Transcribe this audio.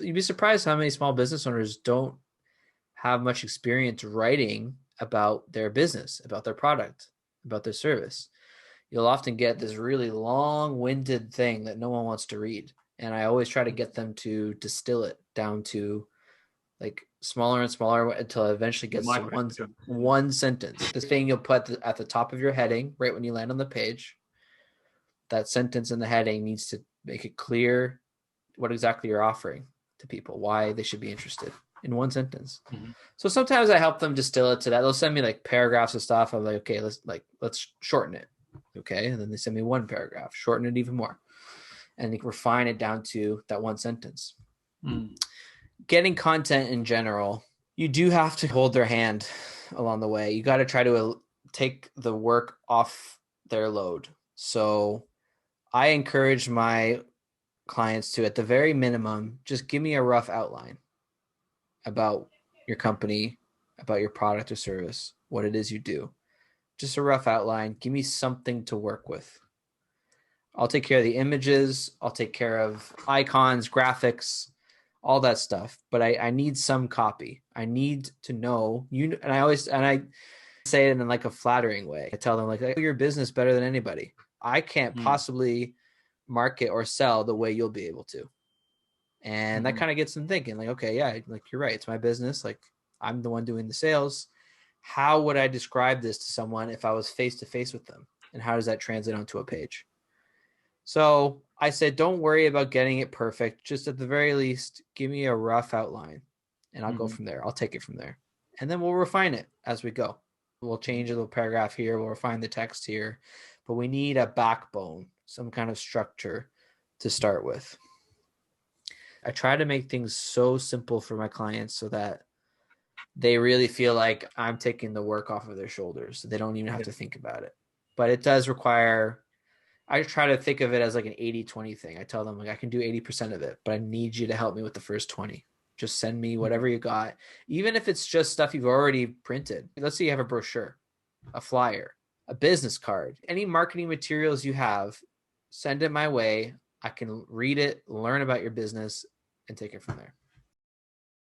You'd be surprised how many small business owners don't have much experience writing about their business, about their product, about their service. You'll often get this really long-winded thing that no one wants to read. And I always try to get them to distill it down to like smaller and smaller until it eventually gets to one sentence. This thing you'll put at the top of your heading, right when you land on the page. That sentence in the heading needs to make it clear what exactly you're offering to people, why they should be interested in one sentence. Mm-hmm. So sometimes I help them distill it to that. They'll send me like paragraphs of stuff. I'm like, okay, let's shorten it. Okay. And then they send me one paragraph, shorten it even more. And they refine it down to that one sentence. Mm. Getting content in general, you do have to hold their hand along the way. You got to try to take the work off their load. So I encourage my clients to, at the very minimum, just give me a rough outline about your company, about your product or service, what it is you do. Just a rough outline. Give me something to work with. I'll take care of the images. I'll take care of icons, graphics, all that stuff. But I need some copy. I need to know you. And I say it in like a flattering way. I tell them like, your business better than anybody. I can't possibly market or sell the way you'll be able to. And that kind of gets them thinking like, okay, yeah, like you're right. It's my business. Like I'm the one doing the sales. How would I describe this to someone if I was face to face with them? And how does that translate onto a page? So I said, don't worry about getting it perfect. Just at the very least, give me a rough outline and I'll go from there. I'll take it from there. And then we'll refine it as we go. We'll change a little paragraph here. We'll refine the text here. But we need a backbone, some kind of structure to start with. I try to make things so simple for my clients so that they really feel like I'm taking the work off of their shoulders. They don't even have to think about it. But it does require, I try to think of it as like an 80-20 thing. I tell them like I can do 80% of it, but I need you to help me with the first 20. Just send me whatever you got. Even if it's just stuff you've already printed. Let's say you have a brochure, a flyer, a business card, any marketing materials you have, send it my way. I can read it, learn about your business, and take it from there.